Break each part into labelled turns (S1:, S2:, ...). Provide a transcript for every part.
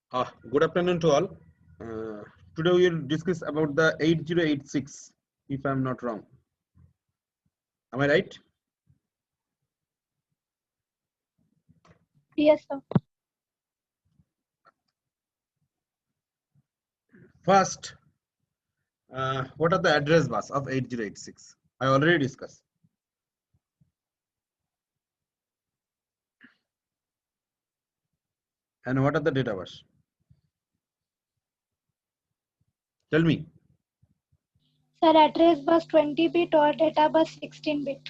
S1: Good afternoon to all. Today we will discuss about the 8086, if I am not wrong. Am I right?
S2: Yes, sir.
S1: First, what are the address bus of 8086? I already discussed. And what are the data bus? Tell me.
S2: Sir, address bus 20-bit or data bus 16-bit.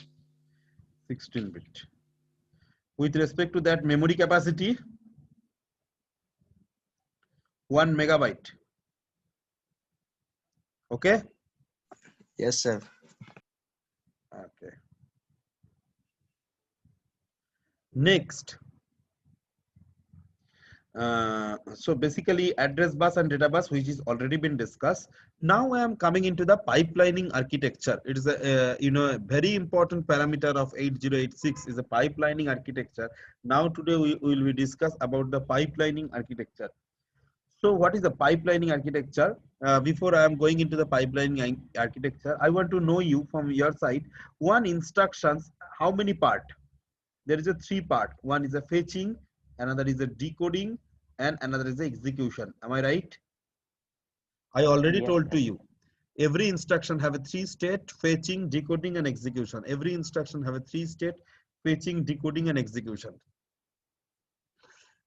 S1: 16-bit. With respect to that memory capacity, 1 megabyte. Okay?
S3: Yes, sir.
S1: Okay. Next. So basically address bus and data bus, which is already been discussed. Now I am coming into the pipelining architecture. It is a very important parameter of 8086 is a pipelining architecture. Now today we will be discuss about the pipelining architecture. So what is the pipelining architecture? Before I am going into the pipelining architecture, I want to know you from your side, one instructions, how many part? There is a 3 part. One is a fetching, another is a decoding, and another is the execution. Am I right? I already
S3: Yes,
S1: told
S3: sir.
S1: to you. Every instruction have a 3 state: fetching, decoding, and execution. Every instruction have a 3 state: fetching, decoding, and execution.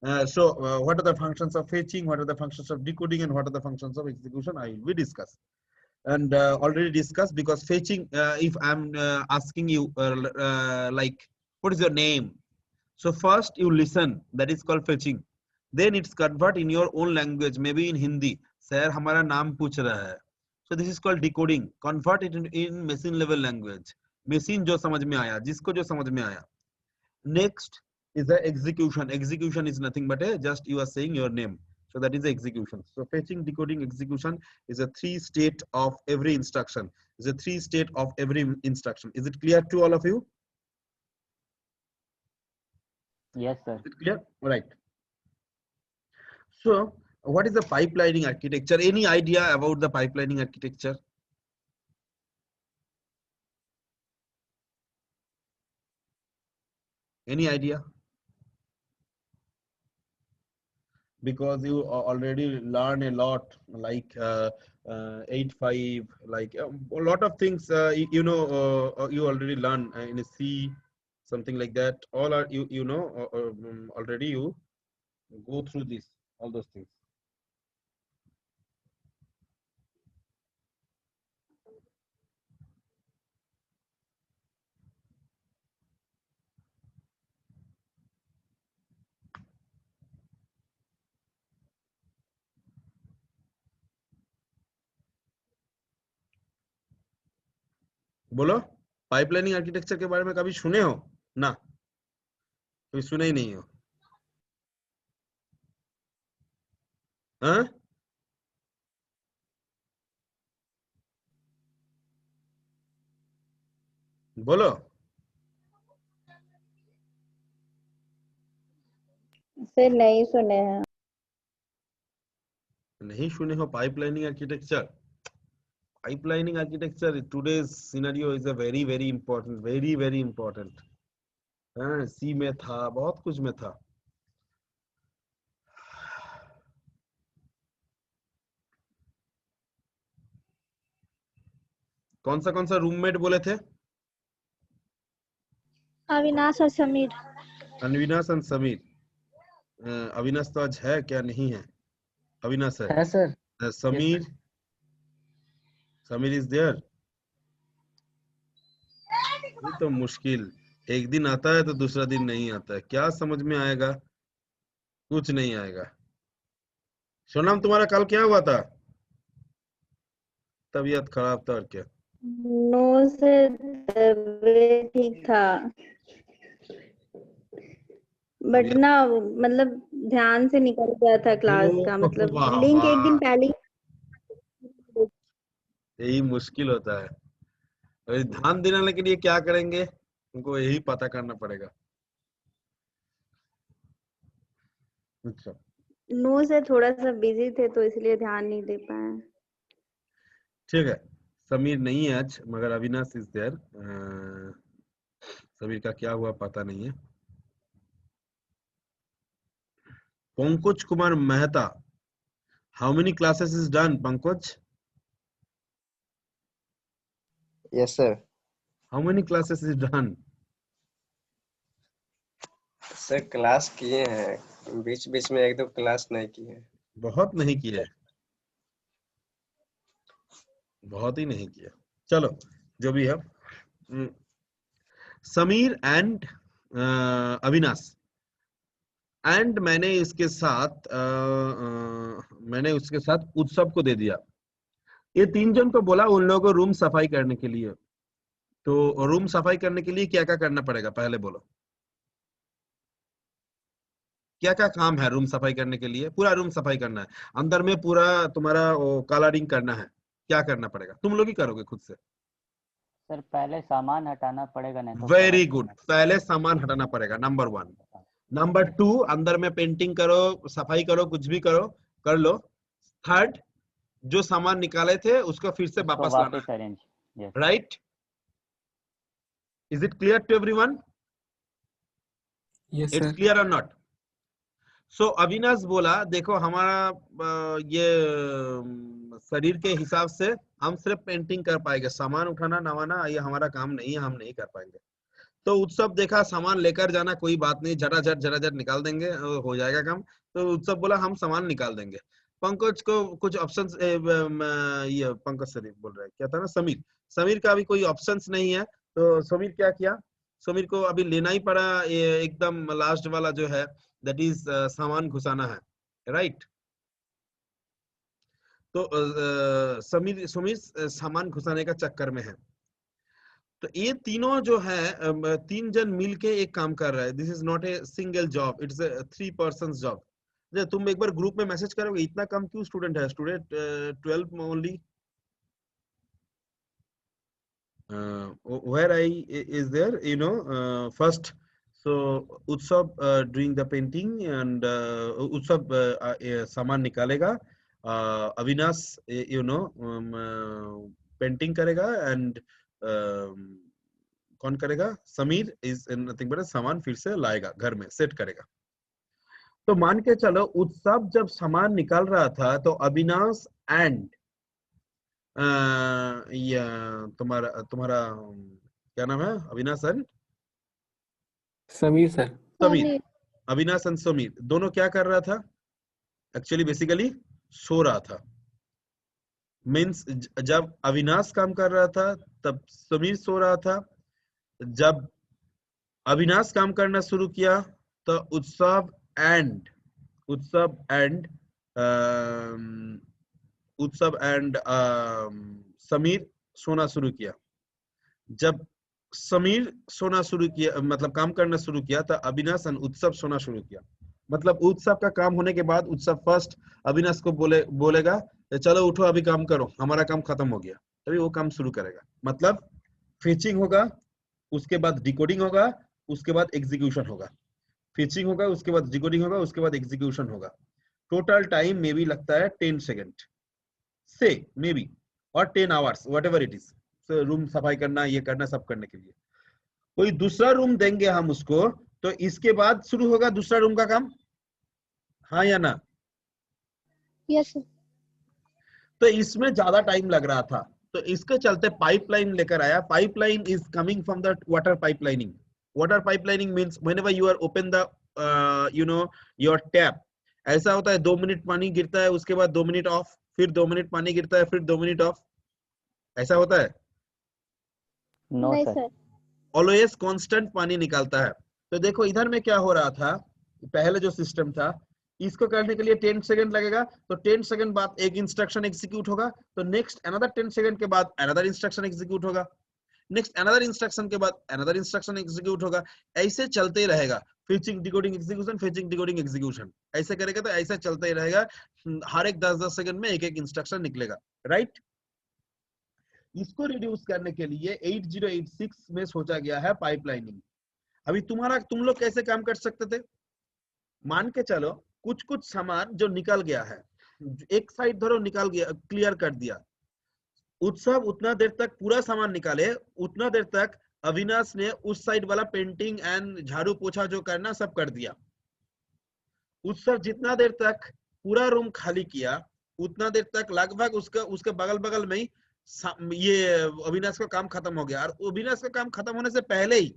S1: What are the functions of fetching? What are the functions of decoding? And what are the functions of execution? I will be discussed. And already discussed, because fetching, if I'm asking you like, what is your name? So first you listen, that is called fetching. Then it's convert in your own language, maybe in Hindi. Sir, हमारा नाम पूछ रहा है. So this is called decoding. Convert it in machine level language. Machine जो समझ में आया, जिसको जो समझ में आया. Next is the execution. Execution is nothing but just you are saying your name. So that is the execution. So fetching, decoding, execution is a 3 state of every instruction. Is a 3 state of every instruction. Is it clear to all of you?
S3: Yes, sir.
S1: Is it clear? Right. So what is the pipelining architecture? Any idea about the pipelining architecture? Any idea? Because you already learn a lot, like 8.5, like a lot of things, you already learn in a C, something like that. All are already you go through this, all those things. बोलो, pipelining architecture के बारे में कभी सुने हो? ना, कभी सुने ही नहीं हो. हाँ? बोलो.
S4: सर नहीं सुने हैं.
S1: नहीं सुने हो pipelining architecture? Pipelining architecture in today's scenario is a very very important, very important. सी में था, बहुत कुछ में था. कौन सा रूममेट बोले थे?
S2: अविनाश और समीर.
S1: अविनाश और समीर. अविनाश तो आज है क्या? नहीं है. अविनाश है.
S3: Sir.
S1: Sameer. Sameer is there. ये तो मुश्किल, एक दिन आता है तो दूसरा दिन नहीं आता है. क्या समझ में आएगा? कुछ नहीं आएगा. सोनम, तुम्हारा कल क्या हुआ था? तबीयत खराब था और क्या?
S4: नो सर, तबीयत ठीक था, बट ना मतलब ध्यान से निकल गया था क्लास का. मतलब
S1: वाह
S4: लिंक एक दिन
S1: वाह,
S4: पहले.
S1: यही मुश्किल होता है. अरे ध्यान दिलाने के लिए क्या करेंगे, उनको यही पता करना पड़ेगा. अच्छा,
S4: नो से थोड़ा सा बिजी थे तो इसलिए ध्यान नहीं दे पाए।
S1: ठीक है, समीर नहीं है आज, मगर अविनाश इज देयर। समीर का क्या हुआ पता नहीं है। Pankaj Kumar Mehta, how many classes is done Pankaj?
S3: Yes, sir.
S1: How many classes is done?
S3: Sir class किए हैं, बीच बीच में एक दो क्लास नहीं किए हैं।
S1: बहुत नहीं किए, बहुत ही नहीं किया। चलो जो भी है, समीर एंड अविनाश एंड मैंने इसके साथ मैंने उसके साथ उत्सव को दे दिया। ये 3 जन को बोला उन लोगों को रूम सफाई करने के लिए। तो रूम सफाई करने के लिए क्या क्या करना पड़ेगा पहले बोलो, क्या क्या काम है रूम सफाई करने के लिए? पूरा रूम सफाई करना है, अंदर में पूरा तुम्हारा कलरिंग करना है, क्या करना पड़ेगा? तुम लोग ही करोगे खुद से।
S5: सर पहले सामान हटाना पड़ेगा, नहीं तो
S1: वेरी
S5: कवर
S1: गुड,
S5: करना
S1: पहले सामान हटाना पड़ेगा, नंबर 1।
S5: पड़ेगा।
S1: नंबर 2, अंदर में पेंटिंग करो, सफाई करो, कुछ भी करो, कर लो। 3, जो सामान निकाले थे उसको फिर से
S5: उसको
S1: वापस लाना
S5: वापस अरेंज।
S1: है,
S5: yes
S1: right? Is it clear to everyone?
S6: Yes,
S1: it's
S6: sir.
S1: Clear और नॉट? सो अविनाश बोला देखो हमारा ये शरीर के हिसाब से हम सिर्फ पेंटिंग कर पाएंगे, सामान उठाना नवाना ये हमारा काम नहीं है, हम नहीं कर पाएंगे। तो उत्सव देखा सामान लेकर जाना कोई बात नहीं, झटाझट निकाल देंगे, हो जाएगा काम। तो उत्सव बोला हम सामान निकाल देंगे। पंकज को कुछ ऑप्शंस, ये पंकज सर बोल रहे हैं, क्या था ना, समीर का भी कोई ऑप्शंस नहीं है। तो समीर क्या किया, समीर को अभी लेना ही पड़ा ये एकदम लास्ट वाला जो है, दैट इज सामान घुसाना है, राइट? तो समीर सामान घुसाने का चक्कर में है। तो ये तीनों जो है 3 जन मिलके एक काम कर रहा है। This is not a single job, it's a 3 person job. तुम एक बार ग्रुप में मैसेज करोगे इतना कम क्यों स्टूडेंट है? स्टूडेंट 12 में only, where I is there, you know, first. So Utsav doing the painting and Utsav सामान निकालेगा, अविनाश you know पेंटिंग करेगा एंड कौन करेगा? समीर इज नथिंग बट सामान फिर से लाएगा, घर में सेट करेगा। तो मान के चलो उत्सव जब सामान निकाल रहा था तो अविनाश एंड ये तुम्हारा तुम्हारा क्या नाम है? Avinash and
S6: Samir, sir.
S1: Sameer,
S2: Sameer.
S1: Avinash and Sameer दोनों क्या कर रहा था? एक्चुअली बेसिकली सो रहा था। मीन्स जब अविनाश काम कर रहा था तब समीर सो रहा था, जब अविनाश काम करना शुरू किया तो उत्सव एंड समीर सोना शुरू किया। जब समीर सोना शुरू किया, मतलब काम करना शुरू किया, तो अविनाश और उत्सव सोना शुरू किया। मतलब उत्सव का काम होने के बाद उत्सव फर्स्ट अविनाश को बोलेगा चलो उठो अभी काम करो, हमारा काम खत्म हो गया, तभी वो काम शुरू करेगा। मतलब फेचिंग होगा, उसके बाद डिकोडिंग होगा, उसके बाद एग्जीक्यूशन होगा। फेचिंग होगा, उसके बाद डिकोडिंग होगा, उसके बाद एग्जीक्यूशन होगा। टोटल टाइम मे बी लगता है 10 सेकेंड से मे बी, और 10 hours what ever it is. Room सफाई करना, ये करना, सब करने के लिए कोई दूसरा रूम देंगे हम उसको, तो इसके बाद शुरू होगा दूसरा रूम का काम, हाँ या ना?
S2: Yes sir.
S1: तो इसमें ज्यादा टाइम लग रहा था, तो इसके चलते पाइपलाइन लेकर आया। Pipeline is coming from the water pipelining. Water pipelining means whenever you are open the you know your tap, ऐसा होता है 2 मिनट पानी गिरता है, उसके बाद 2 मिनट ऑफ, फिर 2 मिनट पानी गिरता है, फिर 2 मिनट ऑफ, ऐसा होता है?
S5: नो
S2: नहीं
S5: सर।
S2: सर।
S1: ऑलवेज कांस्टेंट पानी निकालता है। तो देखो इधर में क्या हो रहा था, पहले जो सिस्टम था, इसको करने के लिए 10 सेकंड लगेगा, तो 10 सेकंड बाद एक इंस्ट्रक्शन एग्जीक्यूट होगा, तो नेक्स्ट अनदर 10 सेकंड के बाद अनदर इंस्ट्रक्शन एग्जीक्यूट होगा, नेक्स्ट अनदर इंस्ट्रक्शन के बाद अनदर इंस्ट्रक्शन एग्जीक्यूट होगा। ऐसे चलते ही रहेगा, fetching decoding execution, fetching decoding execution, ऐसे करेगा तो ऐसा चलता ही रहेगा। हर एक 10-10 सेकंड में एक एक इंस्ट्रक्शन निकलेगा, राइट? इसको रिड्यूस करने के लिए 8086 में सोचा गया है पाइपलाइनिंग। अभी तुम लोग कैसे काम कर सकते थे? मान के चलो कुछ कुछ सामान जो निकल गया है, एक साइड धरो निकल गया, क्लियर कर दिया। उत्सव उतना देर तक पूरा सामान निकाले, उतना देर तक अविनाश ने उस साइड वाला पेंटिंग एंड झाड़ू पोछा जो करना सब कर दिया। उत्सव जितना देर तक पूरा रूम खाली किया, उतना देर तक लगभग उसके बगल बगल में ही ये अविनाश का काम खत्म हो गया। और अविनाश का काम खत्म होने से पहले ही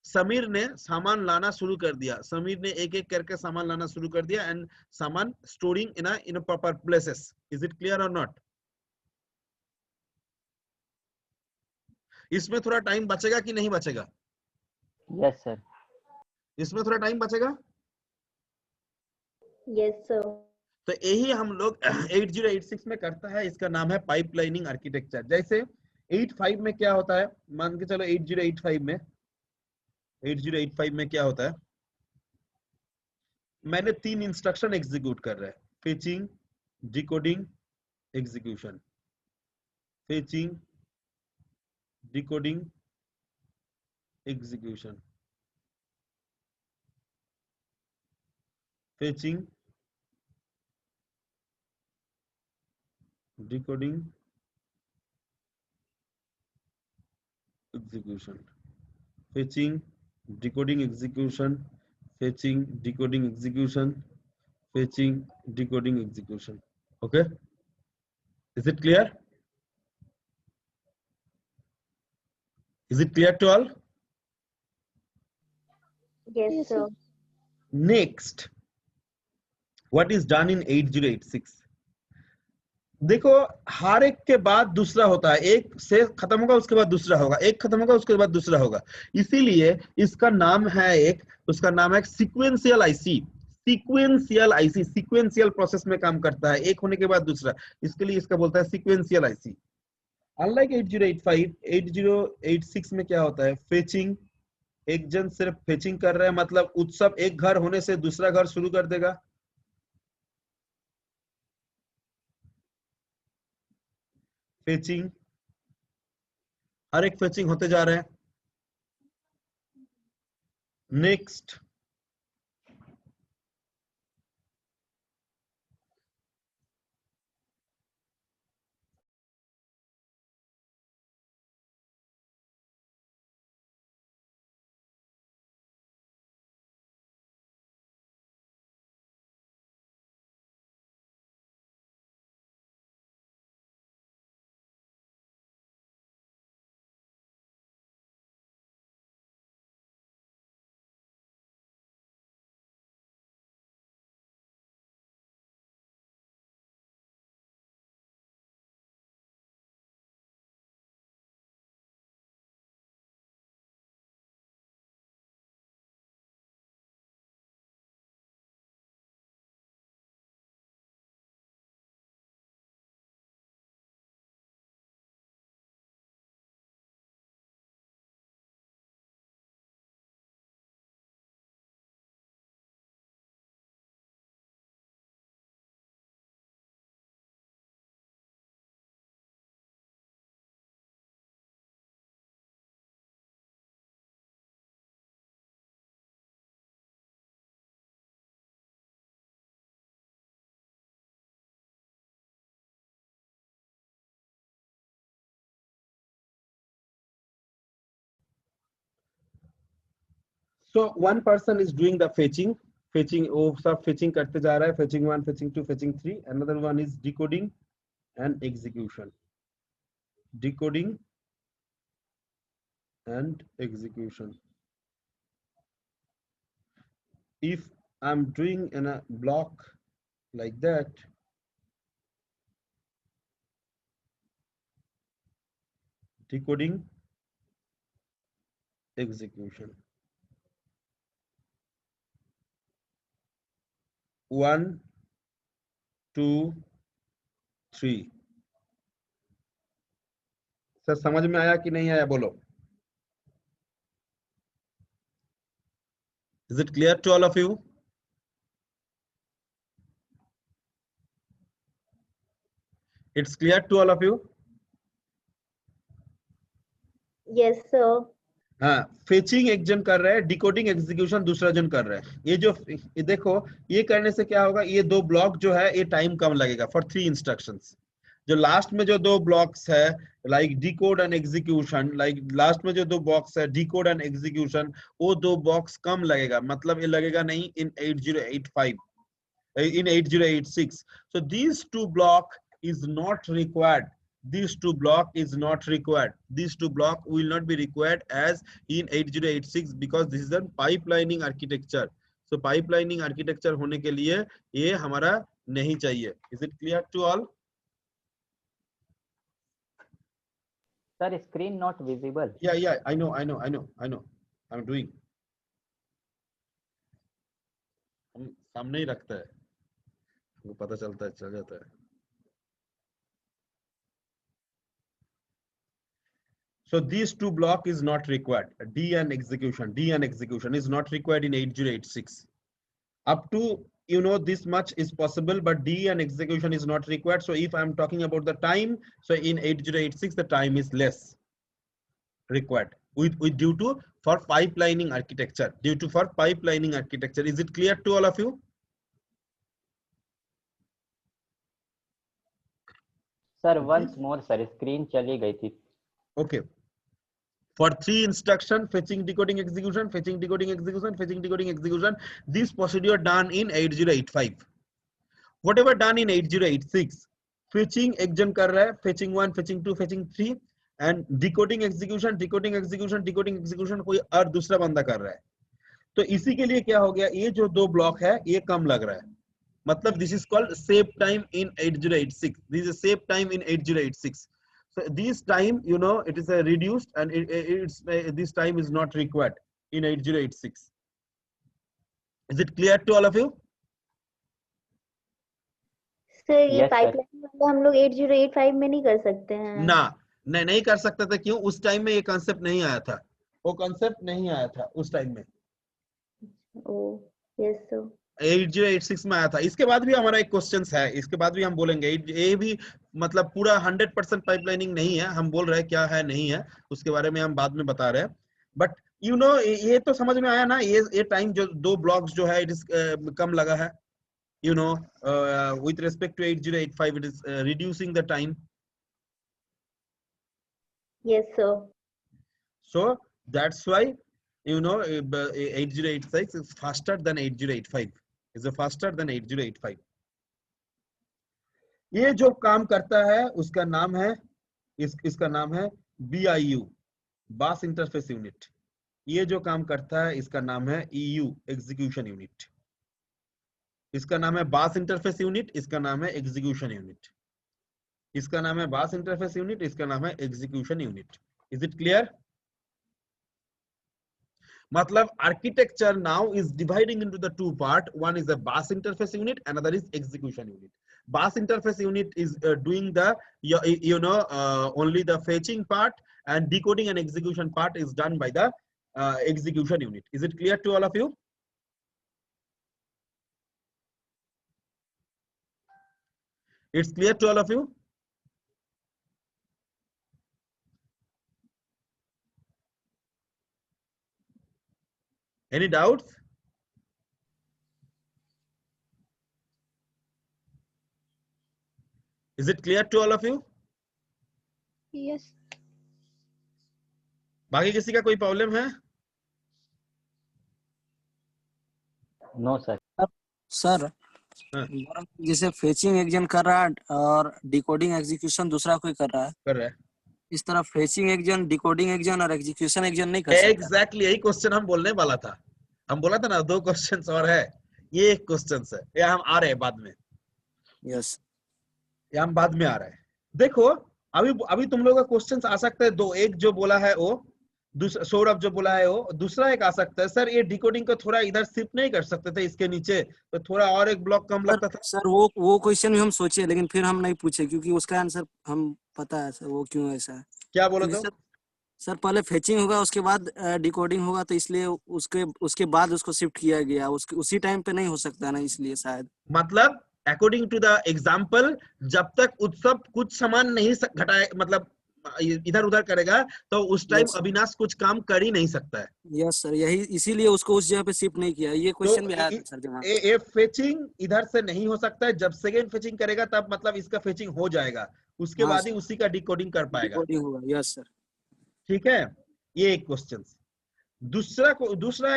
S1: समीर ने सामान लाना शुरू कर दिया। समीर ने एक एक करके सामान लाना शुरू कर दिया एंड सामान storing in proper places. Is it clear और नॉट? इसमें थोड़ा टाइम बचेगा कि नहीं बचेगा?
S5: Yes sir.
S1: इसमें थोड़ा टाइम बचेगा।
S4: Yes sir.
S1: तो यही हम लोग 8086 में करता है, इसका नाम है पाइपलाइनिंग आर्किटेक्चर। जैसे 85 में क्या होता है, मान के चलो 8085 में क्या होता है, मैंने 3 इंस्ट्रक्शन एग्जीक्यूट कर रहे हैं, fetching, decoding, execution. Fetching, decoding, execution. Fetching, decoding, execution. Fetching, decoding, execution. Fetching, decoding, execution. Fetching, decoding, execution. Okay, is it clear? Is it clear to all?
S4: Yes sir.
S1: Next, what is done in 8086? देखो, हर एक के बाद दूसरा होता है, एक से खत्म होगा उसके बाद दूसरा होगा, एक खत्म होगा उसके बाद दूसरा होगा। इसीलिए इसका नाम है उसका नाम है sequential IC. Sequential IC sequential process में काम करता है, एक होने के बाद दूसरा, इसके लिए इसका बोलता है सीक्वेंशियल आईसी। अनलाइक 8085, 8086 में क्या होता है, फेचिंग। एक जन सिर्फ फेचिंग कर रहा है, मतलब उत्सव एक घर होने से दूसरा घर शुरू कर देगा। फेचिंग, हर एक फेचिंग होते जा रहे हैं। Next, so one person is doing the fetching, वो सब fetching करते जा रहा है, fetching 1, fetching 2, fetching 3, another one is decoding and execution. Decoding and execution. If I'm doing in a block like that, decoding, execution. 1, 2, 3. Sir समझ में आया कि नहीं आया, बोलो। Is it clear to all of you? It's clear to all of you?
S4: Yes sir.
S1: हाँ, fetching एक जन कर रहा है, डिकोडिंग एग्जीक्यूशन दूसरा जन कर रहा है। ये देखो, ये करने से क्या होगा, ये दो ब्लॉक जो है ये टाइम कम लगेगा फॉर 3 इंस्ट्रक्शंस। जो लास्ट में जो दो ब्लॉक्स है like decode and execution, like last में जो दो बॉक्स है डिकोड एंड एग्जीक्यूशन, वो दो बॉक्स कम लगेगा, मतलब ये लगेगा नहीं इन 8085, in 8086. So these two block is not required. These two block is not required. These two block will not be required as in 8086 because this is a pipelining architecture. So pipelining architecture होने के लिए ये हमारा नहीं चाहिए. Is it clear to all?
S5: Sir, screen not visible.
S1: Yeah, I know. I'm doing. हम सामने ही रखता है, हमको पता चलता है, चल जाता है. So these two block is not required. D and execution is not required in 8086. Up to this much is possible, but D and execution is not required. So if I'm talking about the time, so in 8086 the time is less required with due to for pipelining architecture. Is it clear to all of you?
S5: Sir, once more, sir, screen चली गई थी.
S1: Okay. For 3 instruction, fetching, decoding, execution, fetching, decoding, execution, fetching, decoding, execution, this procedure done in 8085. Whatever done in 8086, fetching एक जन कर रहा है, fetching 1, fetching 2, fetching 3, and decoding, execution कोई और दूसरा बंदा कर रहा है. तो इसी के लिए क्या हो गया, ये जो दो ब्लॉक है ये कम लग रहा है, मतलब this is called save time in 8086. This is save time in 8086. So this time, it is reduced and this time is not required in 8086. Is it clear to all of you?
S4: Sir ये
S5: Yes, sir.
S4: Pipeline वाला हम लोग 8085 में नहीं कर सकते हैं.
S1: ना, नहीं कर सकता था. क्यों? उस टाइम में ये कॉन्सेप्ट नहीं आया था, वो कॉन्सेप्ट नहीं आया था उस टाइम में.
S4: ओ यस सर.
S1: 8086 में आया था. इसके बाद भी हमारा एक क्वेश्चन है, इसके बाद भी हम बोलेंगे. ये भी मतलब पूरा 100% पाइपलाइनिंग नहीं है, हम बोल रहे हैं क्या है नहीं है, उसके बारे में हम बाद में बता रहे हैं. बट ये तो समझ में आया ना, ये टाइम जो दो ब्लॉक्स जो है इट इज कम लगा है. With respect to 8085 it is reducing the time.
S4: Yes sir.
S1: So that's why 8086 is faster than 8085. Is faster than 8085. ये जो काम करता है उसका नाम है इसका नाम है BIU, बस इंटरफेस यूनिट. ये जो काम करता है इसका नाम है EU, एग्जीक्यूशन यूनिट. इसका नाम है बस इंटरफेस यूनिट, इसका नाम है एग्जीक्यूशन यूनिट. इसका नाम है बस इंटरफेस यूनिट, इसका नाम है execution unit. Is it clear? मतलब architecture now is dividing into the two part. One is the bus interface unit, another is execution unit. Bus interface unit is doing the only the fetching part, and decoding and execution part is done by the execution unit. Is it clear to all of you? It's clear to all of you? Any doubts? Is it clear to all of you?
S2: Yes.
S1: बाकी किसी का कोई problem है?
S5: No, sir.
S7: Sir
S1: हाँ.
S7: जैसे fetching एक जन कर रहा है और डिकोडिंग एग्जीक्यूशन दूसरा कोई कर रहा है,
S1: कर रहा है.
S7: इस तरह फेचिंग एक जन, डिकोडिंग एक जन और एग्जीक्यूशन एक जन नहीं कर सकता.
S1: एग्जैक्टली यही क्वेश्चन हम बोलने वाला था. हम बोला था ना 2 क्वेश्चंस और है, ये एक क्वेश्चन है, ये हम आ रहे हैं बाद में.
S7: यस.
S1: ये हम बाद में आ रहे हैं. देखो अभी तुम लोगों का क्वेश्चंस आ सकता है 2. एक जो बोला है वो, दूसरा सौरभ जो बोला है वो, दूसरा एक आ सकता है सर ये डिकोडिंग को थोड़ा इधर शिफ्ट नहीं कर सकते थे इसके नीचे, तो थोड़ा और एक ब्लॉक कम लगता था.
S7: सर वो क्वेश्चन भी हम सोचे, लेकिन फिर हम नहीं पूछे क्योंकि उसका आंसर हम पता है सर वो क्यों ऐसा है.
S1: क्या बोलो तो?
S7: सर पहले फेचिंग होगा उसके बाद डिकोडिंग होगा, तो इसलिए उसके बाद उसको शिफ्ट किया गया. उसी टाइम पे नहीं हो सकता ना, इसलिए शायद.
S1: मतलब अकॉर्डिंग टू द एग्जाम्पल, जब तक उत्सव कुछ सामान नहीं घटाए, मतलब इधर उधर करेगा तो उस टाइम
S7: Yes.
S1: अविनाश कुछ काम कर ही नहीं सकता है।
S7: यस सर, यही इसीलिए उसको उस जगह पे शिफ्ट नहीं किया। ये क्वेश्चन भी आया था सर दिमाग में।
S1: ये फेचिंग इधर से नहीं हो सकता है। जब सेकेंड फेचिंग करेगा तब मतलब इसका फेचिंग हो जाएगा, उसके
S7: हाँ
S1: बाद ही
S7: सर,
S1: उसी का डिकोडिंग कर पाएगा।
S7: डिकोडिंग होगा। Yes sir.
S1: ठीक है, ये एक क्वेश्चन। दूसरा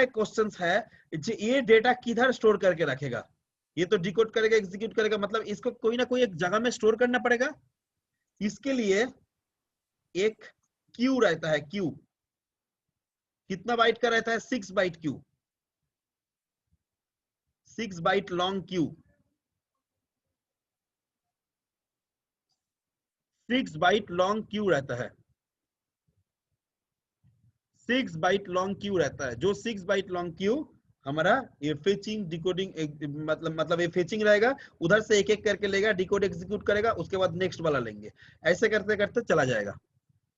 S1: एक क्वेश्चन है, ये डेटा किधर स्टोर करके रखेगा? ये तो डिकोड करेगा, एग्जीक्यूट करेगा, मतलब इसको कोई ना कोई एक जगह में स्टोर करना पड़ेगा। इसके लिए एक क्यू रहता है। क्यू कितना बाइट का रहता है? 6 byte queue, 6 byte long queue, 6 byte long queue रहता है। 6 बाइट लॉन्ग क्यू रहता है। जो 6 बाइट लॉन्ग क्यू हमारा ये फेचिंग डिकोडिंग मतलब ये फेचिंग रहेगा, उधर से एक एक करके लेगा, डिकोड एग्जीक्यूट करेगा, उसके बाद नेक्स्ट वाला लेंगे, ऐसे करते करते चला जाएगा।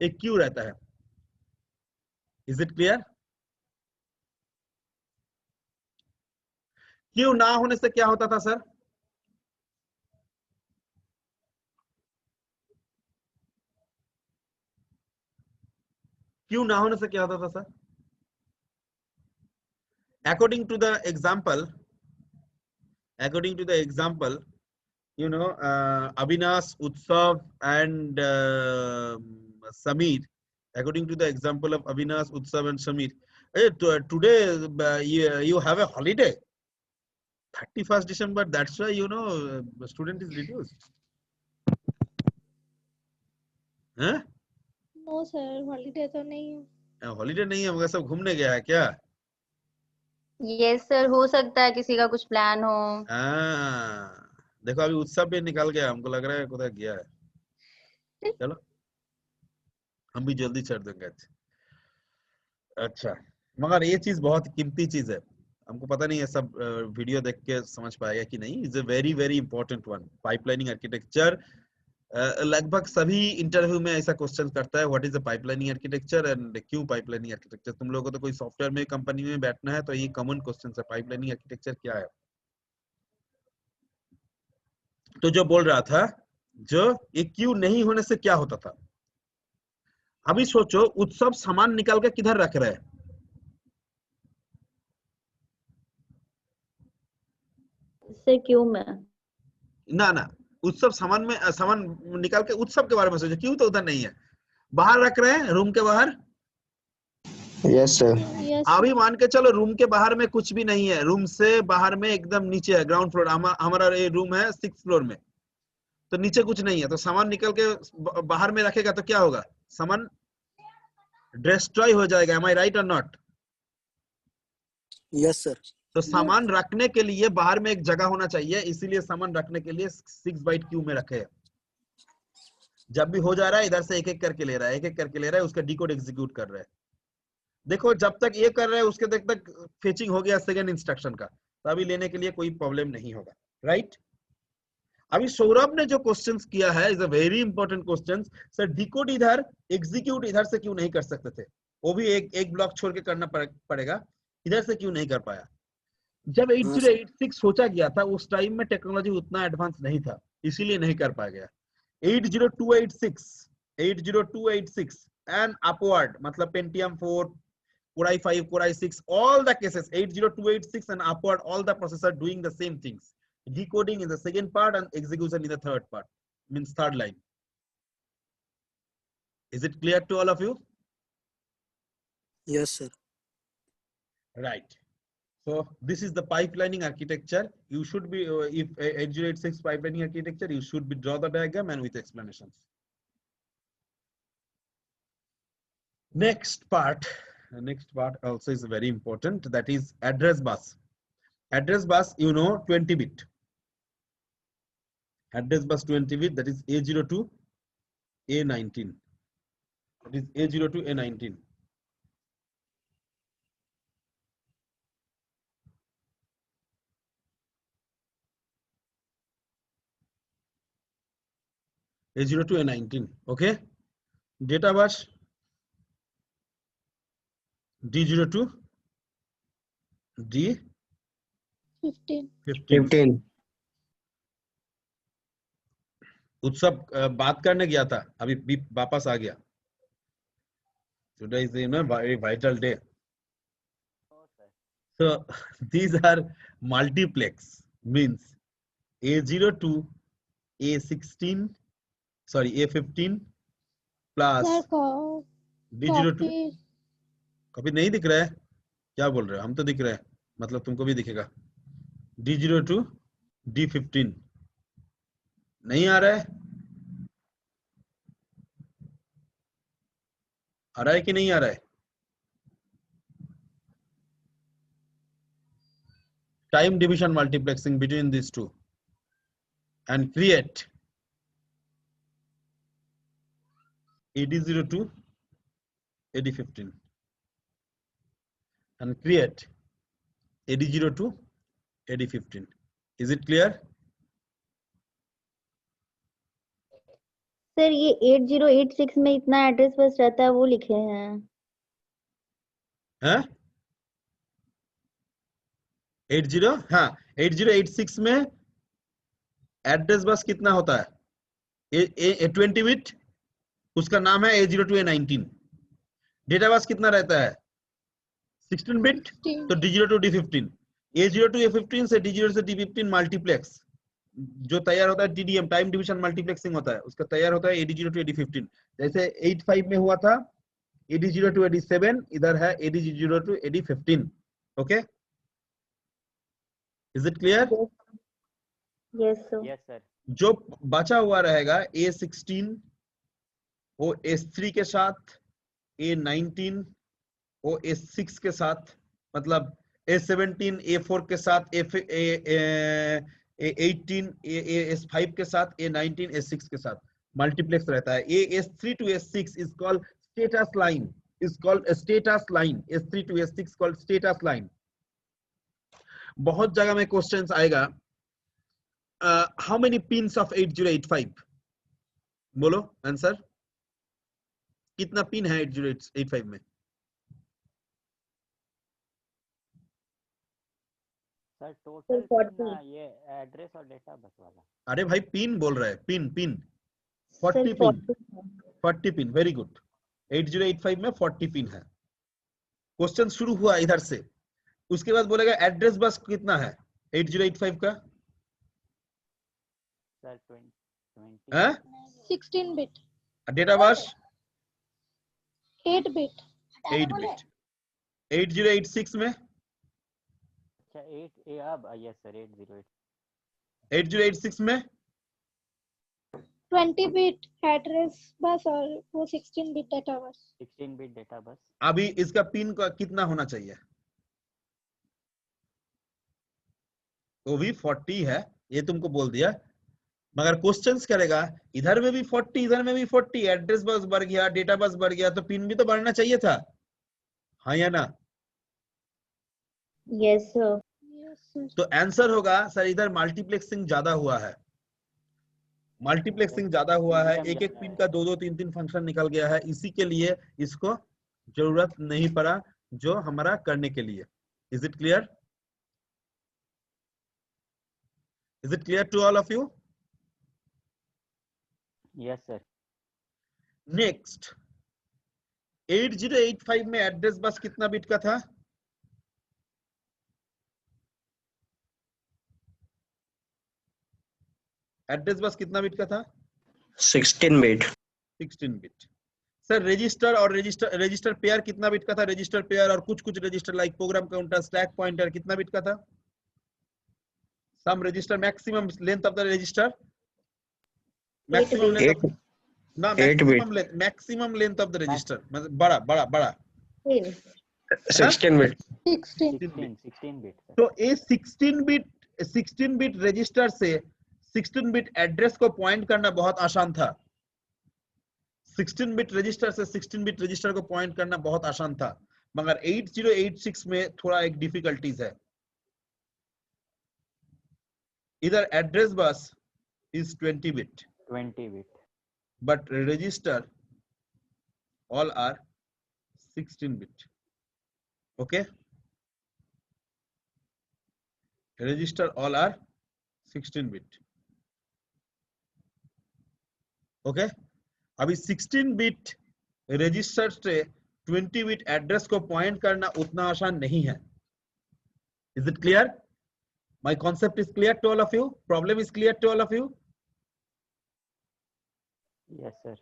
S1: एक क्यू रहता है। Is it clear? क्यू ना होने से क्या होता था सर? क्यू ना होने से क्या होता था sir? According to the example, you know, Avinash, Utsav and Samir, according to the example of Avinash, Utsav and Samir, today you have a holiday, 31st December, that's why, you know, student is reduced. Huh?
S2: No sir, holiday तो नहीं है।
S1: Holiday नहीं है, मगर सब घूमने गया है क्या?
S4: यस सर, हो सकता है किसी का कुछ प्लान हो।
S1: हाँ, देखो अभी उत्सव भी निकल गया, हमको लग रहा है कुछ गया है। चलो हम भी जल्दी छोड़ देंगे। अच्छा, मगर ये चीज बहुत कीमती चीज है, हमको पता नहीं है सब वीडियो देख के समझ पाएगा कि नहीं। Is a very very important one, pipelining architecture. लगभग सभी इंटरव्यू में ऐसा क्वेश्चन करता है, what is the pipelining architecture and क्यों पाइपलाइनिंग आर्किटेक्चर। तुम लोगों को तो कोई सॉफ्टवेयर में कंपनी में बैठना है तो ये कॉमन क्वेश्चन है, पाइपलाइनिंग आर्किटेक्चर क्या है। तो जो बोल रहा था, जो ये क्यू नहीं होने से क्या होता था। अभी सोचो, उत्सव सामान निकाल के किधर रख रहे हैं?
S4: इससे क्यों में
S1: ना उत्सव सामान में सामान निकाल के उत्सव के बारे में सोचो, क्यों तो उधर नहीं है, बाहर रख रहे हैं, रूम के बाहर।
S3: Yes sir.
S2: यस
S1: अभी मान के चलो रूम के बाहर में कुछ भी नहीं है, रूम से बाहर में एकदम नीचे है, ग्राउंड फ्लोर। हमारा ये रूम है 6th फ्लोर में, तो नीचे कुछ नहीं है, तो सामान निकल के बाहर में रखेगा तो क्या होगा? सामान डिस्ट्रॉय हो जाएगा। एम आई राइट और नॉट?
S7: Yes sir.
S1: तो सामान रखने के लिए बाहर में एक जगह होना चाहिए, इसीलिए सामान रखने के लिए 6 बाइट क्यू में रखे। जब भी हो जा रहा है इधर से एक एक करके ले रहा है, एक एक करके ले रहा है, उसका डिकोड एग्जीक्यूट कर रहा है। देखो जब तक ये कर रहा है उसके तक फेचिंग हो गया सेकेंड इंस्ट्रक्शन का, तो अभी लेने के लिए कोई प्रॉब्लम नहीं होगा, राइट। अभी सौरभ ने जो क्वेश्चंस किया है is a very important question. Sir decode इधर, एग्जीक्यूट इधर से क्यों नहीं कर सकते थे? वो भी एक ब्लॉक छोड़ के करना पड़ेगा, इधर से क्यों नहीं कर पाया? जब 8086 सोचा गया था उस टाइम में टेक्नोलॉजी उतना एडवांस नहीं था, इसीलिए नहीं कर पाया गया। 80286 एंड अपवर्ड, मतलब Pentium 4, Core i5, Core i6, all the cases 80286 and upward, all the processor doing the same things. Decoding in the second part and execution in the third part, means third line. Is it clear to all of you?
S7: Yes sir.
S1: Right. So this is the pipelining architecture. You should be if 8086 pipelining architecture, you should be draw the diagram and with explanations. Next part also is very important, that is address bus. Address bus, you know, 20 bit. Address bus 20 bit, that is A02 A19. That is A02 A19. A02 A19. Okay. Data bus D02 D15.
S2: 15.
S1: उत्सव बात करने गया था, अभी भी वापस आ गया। Today is a very vital day. So these are multiplex, means A02, A16, sorry A15 plus
S2: sir
S1: D02।
S2: Copy
S1: कभी नहीं दिख रहा है? क्या बोल रहे हो? हम तो दिख रहे हैं, मतलब तुमको भी दिखेगा। D02, D15 नहीं आ रहा है? आ रहा है कि नहीं आ रहा है? Time division multiplexing between these two and create AD02, AD15 and create AD02, AD15. Is it clear?
S4: Sir ये 8086 में इतना एड्रेस बस रहता है वो लिखे हैं।
S1: हैं? 80 हाँ 8086 में एड्रेस बस कितना होता है? 20 बिट, उसका नाम है A02 A19। डेटा बस कितना रहता है? 16 बिट, तो D02 D15। A02 A15 से D0 से D15 मल्टीप्लेक्स जो तैयार होता है TDM, टाइम डिवीजन मल्टीप्लेक्सिंग होता है, उसका तैयार होता है AD0 to AD15। जैसे 85 में हुआ था AD0 to AD7, इधर है AD0 to AD15। Okay, is it clear?
S4: Yes sir.
S5: Yes sir.
S1: जो बचा हुआ रहेगा A16 वो S3 के साथ, A19 वो S6 के साथ, मतलब A17 A4 के साथ, A18 S5 के साथ, A19 S6 के साथ मल्टीप्लेक्स रहता है। S3 to S6 is called status line, is called a status line। S3 to S6 called status line। बहुत जगह में क्वेश्चंस आएगा, हाउ मेनी पिन्स ऑफ 8085? बोलो आंसर, कितना पिन है 8085 में?
S5: Sir total
S4: 40।
S5: ये एड्रेस और डेटा बस वाला।
S1: अरे भाई पिन बोल रहा है, pin pin,
S4: sir
S1: 40 pin,
S4: 40।
S1: 40 pin, very good. 8085 में 40 पिन है। क्वेश्चन शुरू हुआ इधर से, उसके बाद बोलेगा एड्रेस बस कितना है 8085 का?
S5: सर 20
S1: हैं?
S2: 16 bit,
S1: data bus
S2: 8 bit,
S1: 8 bit. 8086 में
S5: अच्छा 8 ए अब यस सर 808
S1: 8086 में
S2: 20 बिट एड्रेस बस और वो 16 bit data bus.
S5: 16 bit data bus.
S1: अभी इसका पिन का कितना होना चाहिए? वो भी 40 है, ये तुमको बोल दिया, मगर क्वेश्चंस करेगा इधर में भी 40 इधर में भी 40, एड्रेस बस बढ़ गया, डेटा बस बढ़ गया, तो पिन भी तो बढ़ना चाहिए था, हाँ या ना?
S4: Yes sir.
S1: तो आंसर होगा सर इधर मल्टीप्लेक्सिंग ज्यादा हुआ है, मल्टीप्लेक्सिंग ज्यादा हुआ है, एक एक पिन का 2-2 3-3 फंक्शन निकल गया है, इसी के लिए इसको जरूरत नहीं पड़ा जो हमारा करने के लिए। Is it clear? Is it clear to all of you?
S5: Yes sir.
S1: Next 8085 में एड्रेस बस कितना बिट का था? एड्रेस बस कितना बिट का था?
S3: 16 बिट।
S1: 16 बिट। सर रजिस्टर और रजिस्टर पेयर कितना बिट का था? रजिस्टर पेयर और कुछ कुछ register like program counter, stack pointer कितना बिट का था? Some register, maximum length of the register, maximum length ना, maximum length of the register, मतलब बड़ा बड़ा बड़ा
S3: 16 बिट।
S5: 16 बिट।
S1: तो ये 16 बिट रजिस्टर से 16 बिट एड्रेस को पॉइंट करना बहुत आसान था। 16 बिट रजिस्टर से 16 बिट रजिस्टर को पॉइंट करना बहुत आसान था, मगर 8086 में थोड़ा एक डिफिकल्टीज है। इधर address bus is 20 bit, but register all are 16 bit. Okay, register all are 16 bit. Okay अभी 16 बिट रजिस्टर से 20 बिट एड्रेस को पॉइंट करना उतना आसान नहीं है. Is it clear? My concept is clear to all of you? Problem is clear to all of you?
S5: Yes sir.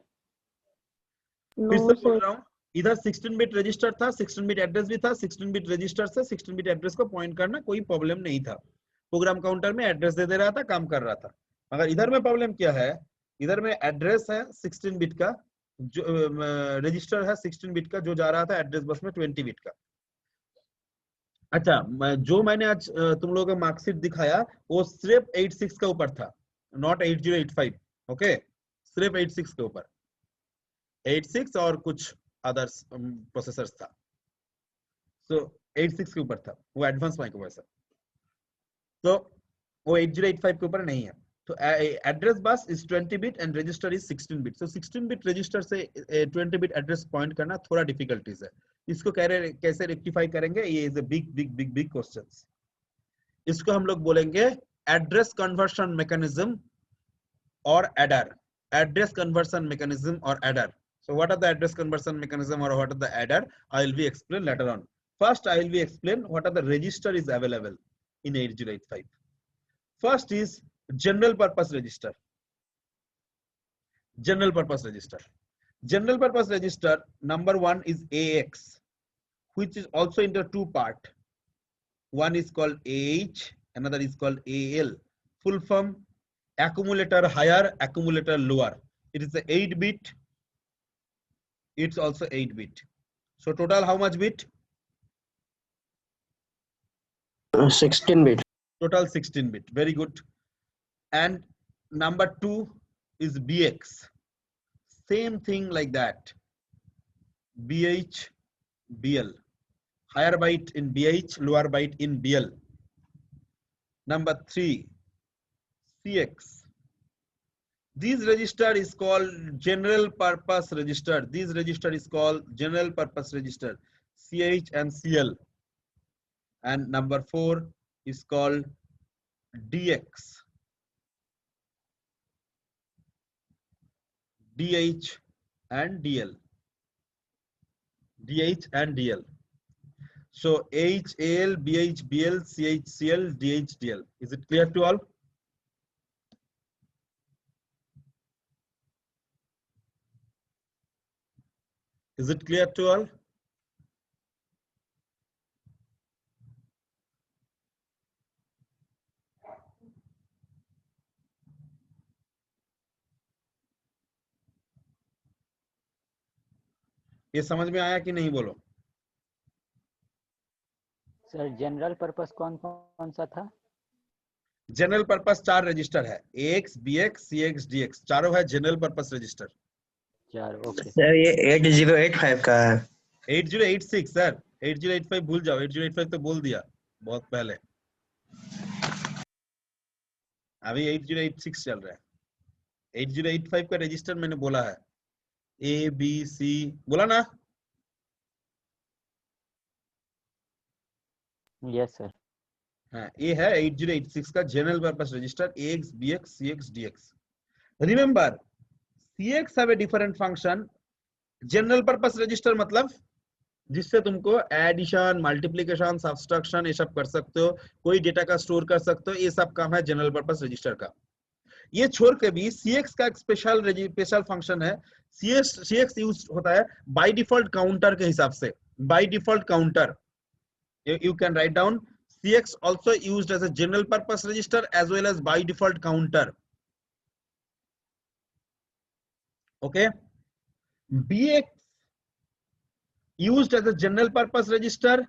S1: फिर
S4: no
S1: से बोल
S4: सर.
S1: रहा हूँ, इधर 16 बिट रजिस्टर था, 16 बिट एड्रेस भी था. 16 बिट रजिस्टर से 16 बिट एड्रेस को पॉइंट करना कोई प्रॉब्लम नहीं था. प्रोग्राम काउंटर में एड्रेस दे रहा था, काम कर रहा था. मगर इधर में प्रॉब्लम क्या है, इधर में एड्रेस है 16 बिट का, जो रजिस्टर है 16 बिट का, जो जा रहा था एड्रेस बस में 20 बिट का. अच्छा, जो मैंने आज तुम लोगों को मार्कशीट दिखाया वो सिर्फ 86 का ऊपर था, नॉट 8085. ओके, सिर्फ 86 के ऊपर, 86 और कुछ अदर्स प्रोसेसर्स था. सो 86 के ऊपर था, वो एडवांस माइक्रोप्रोसेसर. तो वो 8085 के ऊपर नहीं है. तो address bus is 20 bit and register is 16 bit. So 16 bit register से 20 बिट एड्रेस पॉइंट करना थोड़ा डिफिकल्टीज है. इसको कैसे रेक्टिफाई करेंगे, ये is a big big big big question. इसको हम लोग बोलेंगे एड्रेस कन्वर्शन मैकेनिज्म और एडर. एड्रेस कन्वर्शन मैकेनिज्म और adder. So what are the address conversion mechanism or what are the adder? I will be explain later on. First, I will be explain what are the register is available in 8085. First is general purpose register. General purpose register. General purpose register number 1 is AX, which is also into two part. One is called AH, another is called AL. Full form accumulator higher, accumulator lower. It is a 8 bit. It's also 8 bit. So total how much bit?
S3: 16 bit.
S1: Total 16 bit. Very good. And number 2 is BX. Same thing like that. BH, BL. Higher byte in BH, lower byte in BL. Number 3, CX. This register is called general purpose register. This register is called general purpose register, CH and CL. And number 4 is called DX, DH and DL. DH and DL. So H, AL, BH, BL, CH, CL, DH, DL. Is it clear to all? Is it clear to all? ये समझ में आया कि नहीं बोलो?
S5: Sir general purpose कौन कौन सा था?
S1: जनरल पर्पस 4 रजिस्टर है, AX, BX, CX, DX, चारों है general purpose register.
S5: 4. Okay.
S3: Sir ये 8085 का है.
S1: 8086 सर, 8085 भूल जाओ, 8085 तो बोल दिया बहुत पहले. अभी 8086 चल रहा है. 8085 का रजिस्टर मैंने बोला है, ABC बोला ना?
S5: Yes sir.
S1: हाँ, ये है 8086 का general purpose register, AX, BX, CX, DX. Remember, CX have a different function. General purpose register मतलब जिससे तुमको एडिशन, मल्टीप्लिकेशन, सब्सट्रैक्शन ये सब कर सकते हो, कोई डेटा का स्टोर कर सकते हो, ये सब काम है जनरल पर्पस रजिस्टर का. ये छोड़ के भी CX का एक स्पेशल फंक्शन है. CX यूज होता है बाय डिफॉल्ट काउंटर के हिसाब से. By default counter, you can write down CX also used as a general purpose register as well as by default counter. Okay, BX used as a general purpose register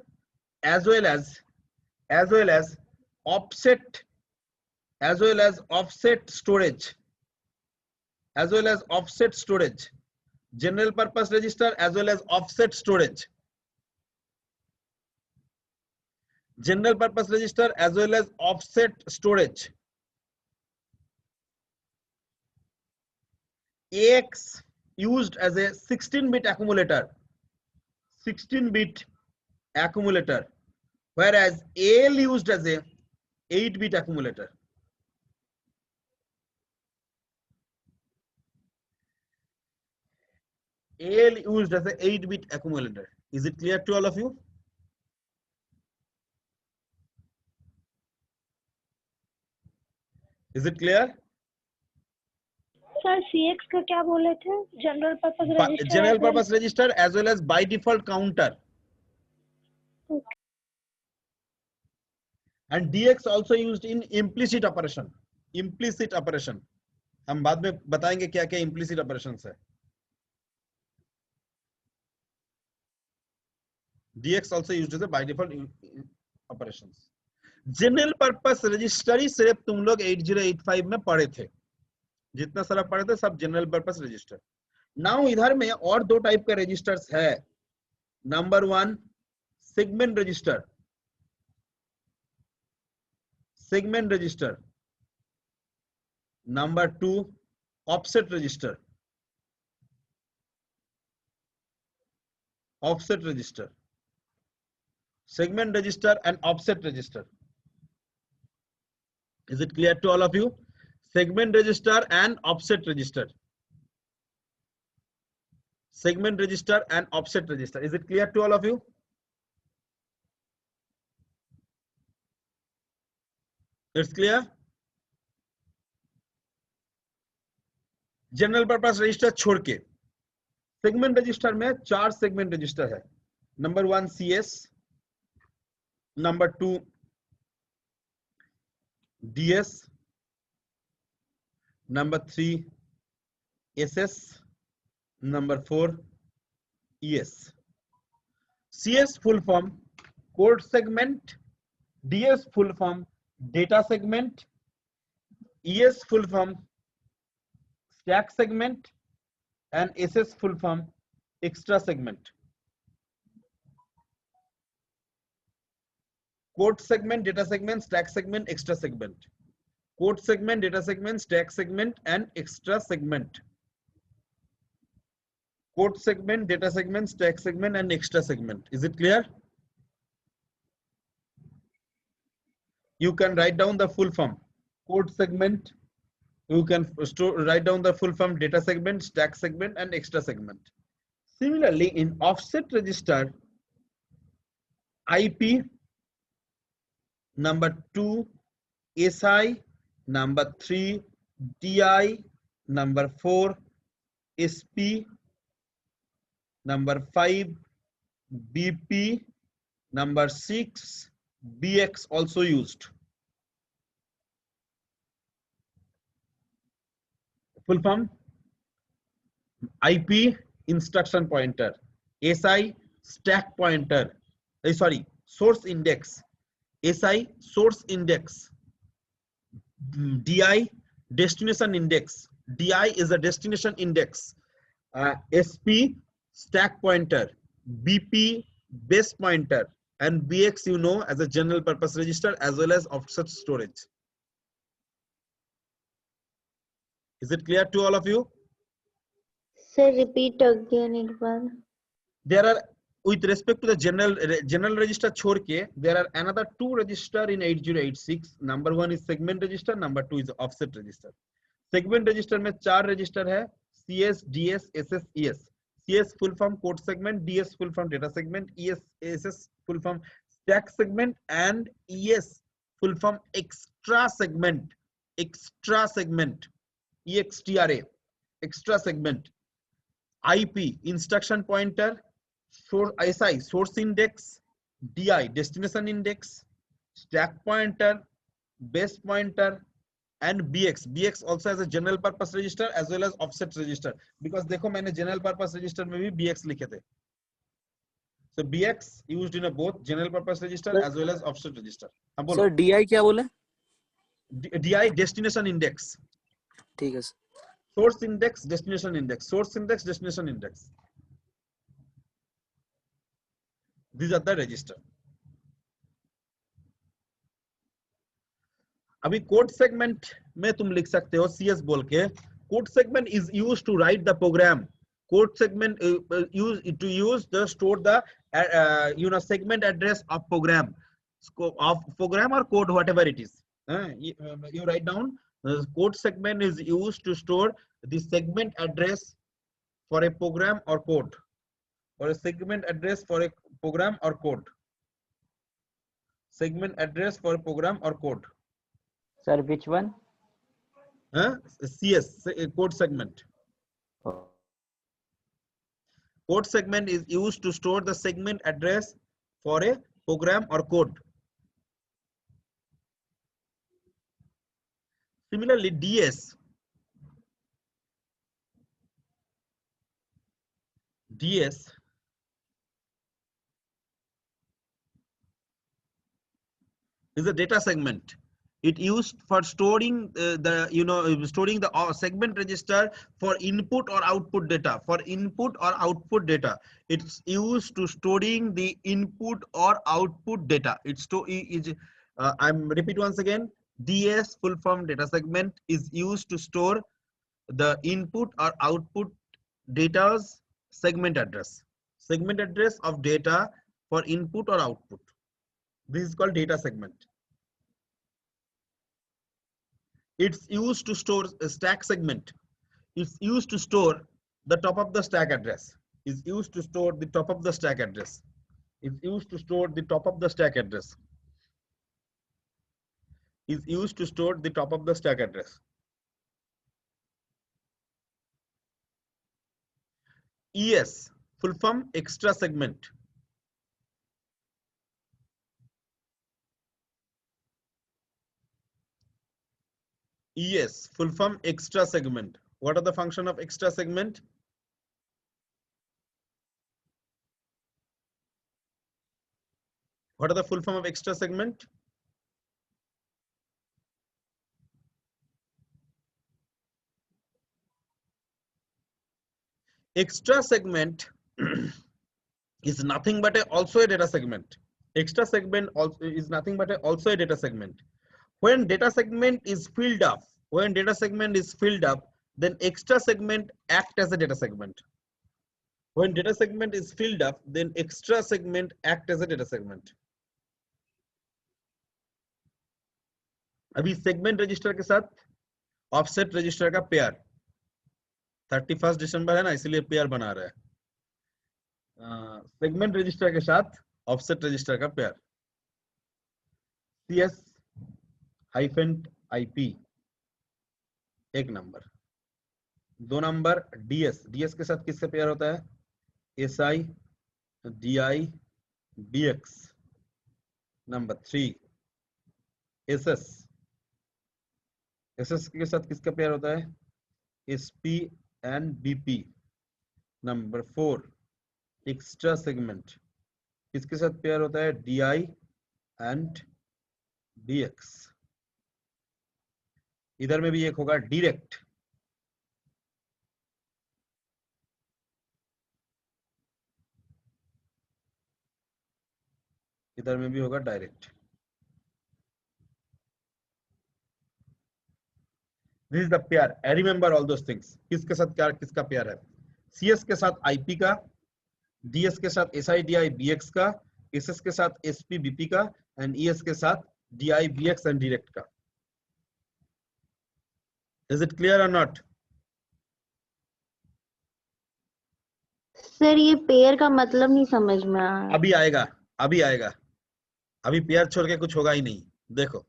S1: as well as offset storage, general purpose register as well as offset storage, general purpose register as well as offset storage. AX used as a 16-bit accumulator, 16-bit accumulator, whereas AL used as a 8-bit accumulator. AL used as a 8-bit accumulator. Is it clear to all of you? Is it clear?
S2: Sir CX का क्या बोले थे? General purpose register.
S1: General purpose register as well as by default counter.
S2: Okay.
S1: And DX also used in implicit operation. Implicit operation. हम बाद में बताएंगे क्या क्या implicit operations है. DX also used as a by default operations. General purpose register ही सिर्फ तुम लोग 8085 में पढ़े थे. जितना सारा पढ़े थे सब जनरल पर्पस रजिस्टर. नाउ इधर में और दो टाइप के रजिस्टर्स है. Number 1 segment register. Segment register. Number 2 offset register. Offset register. Segment register and offset register. Is it clear to all of you? Segment register and offset register. Segment register and offset register. Is it clear to all of you? It's clear? General purpose register छोड़ के segment register में 4 segment register है. Number 1 CS. Number 2 DS. Number 3 SS. Number 4 ES. CS full form code segment. DS full form data segment. ES full form stack segment. And SS full form extra segment. Code segment, data segment, stack segment, extra segment. Code segment, data segment, stack segment, and extra segment. Code segment, data segment, stack segment, and extra segment. Is it clear? You can write down the full form. Code segment. You can write down the full form data segment, stack segment, and extra segment. Similarly, in offset register, IP. Number 2 SI, number 3 DI, number 4 SP, number 5 BP, number 6 BX also used. Full form IP instruction pointer, SI stack pointer, source index. SI source index, DI destination index. DI is a destination index. SP stack pointer, BP base pointer, and BX you know as a general purpose register as well as offset storage. Is it clear to all of you?
S4: Sir, repeat again एक बार.
S1: There are, with respect to the general register छोड़ के, there are another 2 register in 8086. Number 1 is segment register, number 2 is offset register. Segment register में 4 register है, CS, DS, SS, ES. CS full form code segment, DS full form data segment, ES, SS full form stack segment, and ES full form extra segment. Extra segment, EXTRA, extra segment. IP instruction pointer. Source SI source index, DI destination index, stack pointer, base pointer, and BX also has a general purpose register as well as offset register. Because देखो मैंने general purpose register में भी BX लिखे थे. So BX used in a both general purpose register as well as offset register. हाँ बोलो.
S7: Sir DI क्या बोले?
S1: DI destination index.
S7: ठीक है sir.
S1: Source index, destination index. Source index, destination index. These are the register. अभी code segment में तुम लिख सकते हो CS बोल के. Code segment is used to write the program. Code segment use the store the segment address of program or code, whatever it is. You write down. Code segment is used to store the segment address for a program or code, or a segment address for a program or code. Segment address for a program or code.
S5: Sir, which one?
S1: CS, code segment.
S5: Oh,
S1: Code segment is used to store the segment address for a program or code. Similarly, DS. DS is a data segment. It used for storing storing the segment register for input or output data. For input or output data, it's used to storing the input or output data. I'm repeat once again. DS, full form data segment, is used to store the input or output data's segment address. Segment address of data for input or output. This is called data segment. It's used to store a stack segment. It's used to store the top of the stack address. It's used to store the top of the stack address. It's used to store the top of the stack address. Is used to store the top of the stack address. ES, full form extra segment. ES, full form extra segment. What are the function of extra segment? What are the full form of extra segment? Extra segment is nothing but also a data segment. Extra segment also is nothing but also a data segment. When data segment is filled up, then extra segment act as a data segment. When data segment is filled up, then extra segment act as a data segment. अभी segment register के साथ offset register का pair 31 दिसंबर है ना, इसलिए pair बना रहा है. सेगमेंट रजिस्टर के साथ ऑफसेट रजिस्टर का पेयर CS-IP एक नंबर. 2 नंबर DS के साथ किसका पेयर होता है? SI DI BX. Number 3 SS के साथ किसका पेयर होता है? SP and BP. Number 4 extra segment किसके साथ पेयर होता है? DI and BX. इधर में भी एक होगा डायरेक्ट. इधर में भी होगा direct. This is the pair. I remember all those things. किसके साथ क्या किसका पेयर है? CS के साथ IP का, DS के साथ SI DI BX का, SS के साथ SP BP का, and ES के साथ DI BX and direct का. Is it clear or not?
S4: Sir ये पेयर का मतलब नहीं समझ में आ रहा.
S1: अभी आएगा. अभी पेयर छोड़ के कुछ होगा ही नहीं. देखो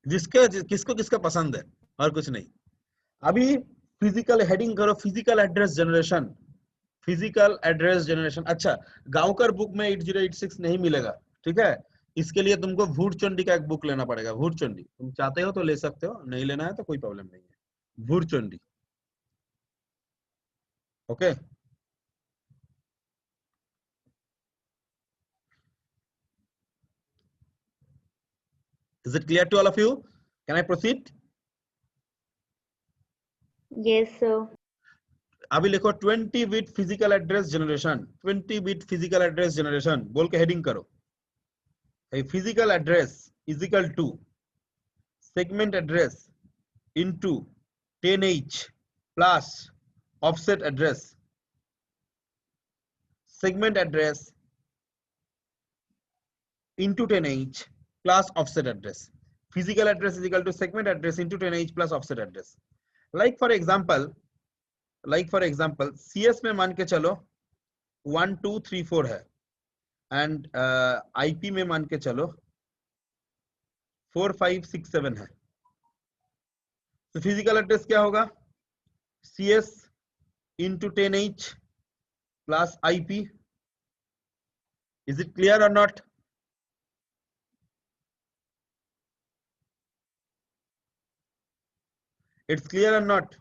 S1: किसको किसका पसंद है और कुछ नहीं. अभी फिजिकल हेडिंग करो, फिजिकल एड्रेस जनरेशन. अच्छा, गांवकर बुक में 8086 नहीं मिलेगा, ठीक है. इसके लिए तुमको भूरचंडी का एक बुक लेना पड़ेगा. भूरचंडी तुम चाहते हो तो ले सकते हो, नहीं लेना है तो कोई प्रॉब्लम नहीं है. भूरचंडी. Okay. Is it clear to all of you? Can I proceed?
S4: Yes sir.
S1: अभी लिखो 20 bit physical address generation. 20 bit physical address generation बोल के हेडिंग करो. Physical address is equal to segment address into 10H plus offset address. Segment address into 10H plus offset address. Physical address is equal to segment address into 10H plus offset address. Like for example, like for example CS में मान के चलो 1 2 3 4 है and IP में मान के चलो 4 5 6 7 है। तो फिजिकल एड्रेस क्या होगा? CS into 10H plus IP. Is it clear or not? It's clear or not?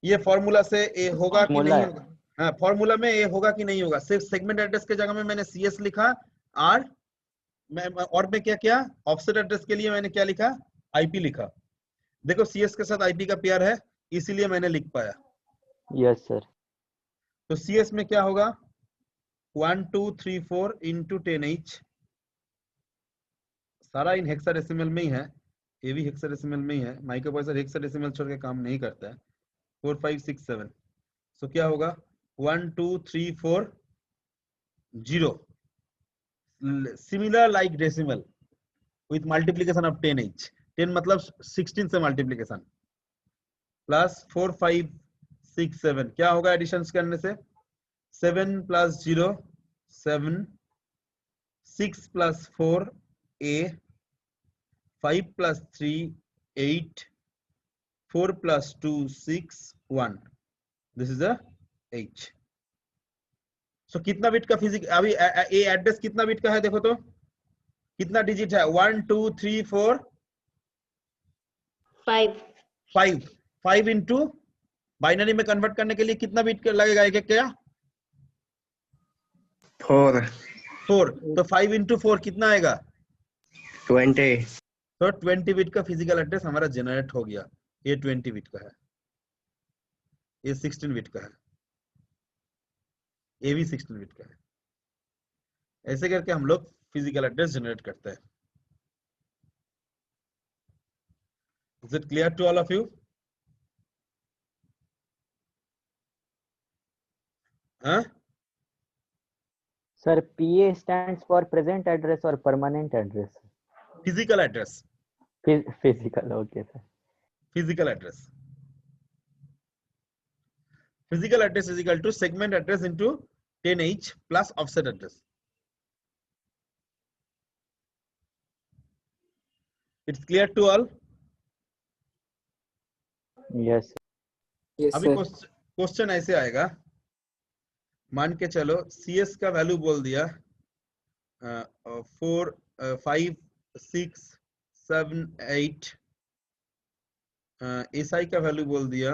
S1: ये फॉर्मूला से ए होगा कि
S5: फॉर्मूला
S1: नहीं
S5: है।
S1: होगा? हाँ, फॉर्मूला में ए होगा कि नहीं होगा? सिर्फ सेगमेंट एड्रेस के जगह में मैंने CS लिखा और मैं क्या किया? ऑफसेट एड्रेस के लिए मैंने क्या लिखा? IP लिखा। देखो CS के साथ IP का पेयर है, इसीलिए मैंने लिख पाया।
S5: Yes sir.
S1: तो CS में क्या होगा? 1 2 3 4 into 10H, सारा इन हेक्साडेसिमल में ही है, ये भी हेक्साडेसिमल में ही है। माइक्रोप्रोसेसर हेक्साडेसिमल छोड़ के काम नहीं करता है। 4 5 6 7, सो क्या होगा? 1 2 3 4 0, similar like decimal with multiplication of 10H। 10 मतलब 16 से मल्टीप्लीकेशन, प्लस 4 5 6 7, क्या होगा एडिशन करने से? 7 plus 0 7, 6 plus 4 A, 5 plus 3 8, 4 plus 2 6 1, this is a H। so कितना बिट का फिजिक अभी ए एड्रेस कितना बिट का है? देखो तो कितना डिजिट है? 1 2 3 4
S4: 5
S1: 5 इंटू बाइनरी में कन्वर्ट करने के लिए कितना बिट लगेगा? एक एक क्या?
S3: 4
S1: 4। तो 5 इंटू 4 कितना आएगा?
S3: 20।
S1: तो 20 बिट का फिजिकल एड्रेस हमारा जनरेट हो गया। ये 20 बिट का है, ये 16 बिट का है, ये भी 16 बिट का है। ऐसे करके हम लोग फिजिकल एड्रेस जनरेट करते हैं। Is it clear to all of you? हाँ?
S5: Sir PA stands for present address और permanent address?
S1: Physical address,
S5: physical, okay sir.
S1: Physical address, physical address is equal to segment address into 10H plus offset address. It's clear to all?
S5: Yes
S6: yes
S1: अभी
S6: sir.
S1: Question ऐसे आएगा, मान के चलो CS का value बोल दिया 4 5 6 7 8, SI का वैल्यू बोल दिया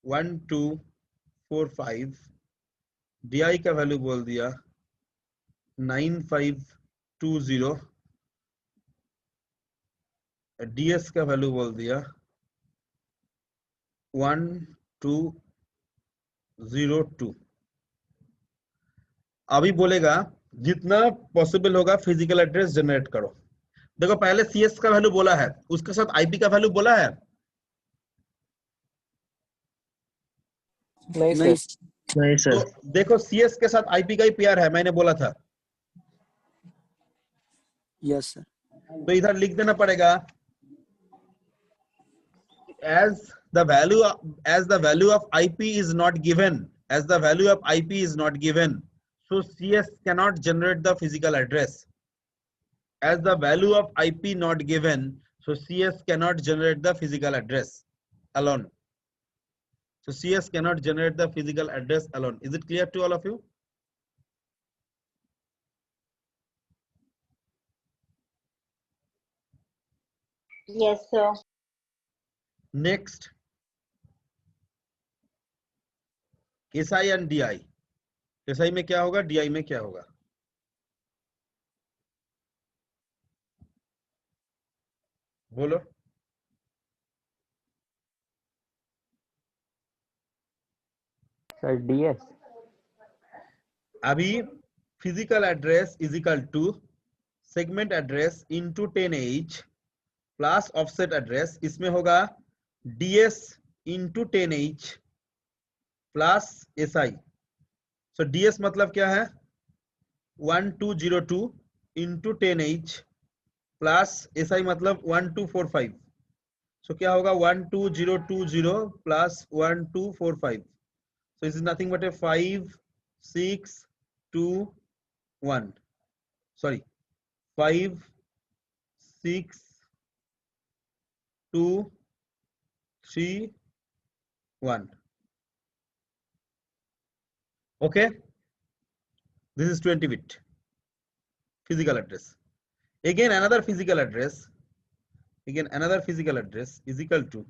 S1: 1 2 4 5, DI का वैल्यू बोल दिया 9 5 2 0, DS का वैल्यू बोल दिया 1 2 0 2। अभी बोलेगा जितना पॉसिबल होगा फिजिकल एड्रेस जनरेट करो। देखो पहले CS का वैल्यू बोला है, उसके साथ IP का वैल्यू बोला है?
S6: नहीं
S7: नहीं
S6: सर।
S3: नहीं
S1: तो
S3: सर।
S1: देखो CS के साथ IP का ही पेयर है, मैंने बोला था।
S7: Yes sir.
S1: तो इधर लिख देना पड़ेगा as the value of IP is not given, as the value of IP is not given, so CS cannot generate the physical address. As the value of IP not given, so CS cannot generate the physical address alone. So CS cannot generate the physical address alone. Is it clear to all of you?
S4: Yes, sir.
S1: Next, SI and DI. SI में क्या होगा, DI में क्या होगा? बोलो।
S5: Sir DS।
S1: अभी physical address is equal to segment address into 10H plus offset address, इसमें होगा DS into 10H plus SI। So DS मतलब क्या है? 1202 इनटू 10H प्लस SI मतलब 1245। So क्या होगा 12020 plus 1245. So this is nothing but a 5 6 2 1. Sorry, 5 6 2 3 1. Okay, this is 20 bit physical address. Again another physical address is equal to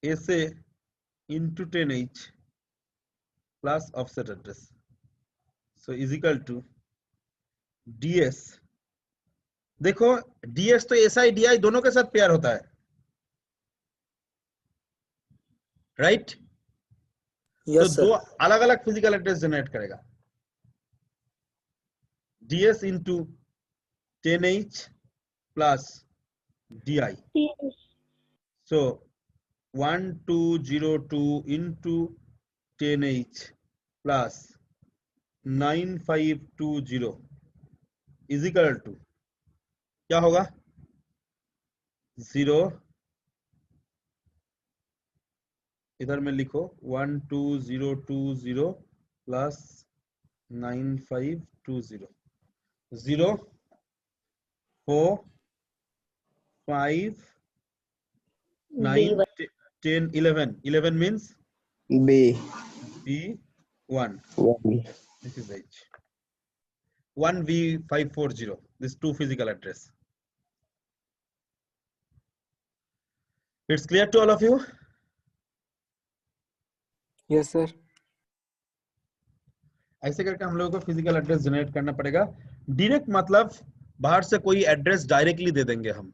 S1: SA into 10H plus offset address. So is equal to DS. देखो DS तो SI DI दोनों के साथ pair होता है, right? तो
S7: yes
S1: दो
S7: sir.
S1: अलग अलग फिजिकल एड्रेस जनरेट करेगा, DS into 10H plus DI. So 1202 into 10H plus 9520 is equal to क्या होगा 0, इधर में लिखो 12020 plus 9520 0 4 5 9 10 11 11 means
S3: B.
S1: B1.
S3: 1.
S1: This is H. 1V540. This two physical address. It's clear to all of you?
S6: Yes sir.
S1: ऐसे करके हम लोगों को फिजिकल एड्रेस जनरेट करना पड़ेगा। डायरेक्ट मतलब बाहर से कोई एड्रेस डायरेक्टली दे देंगे हम,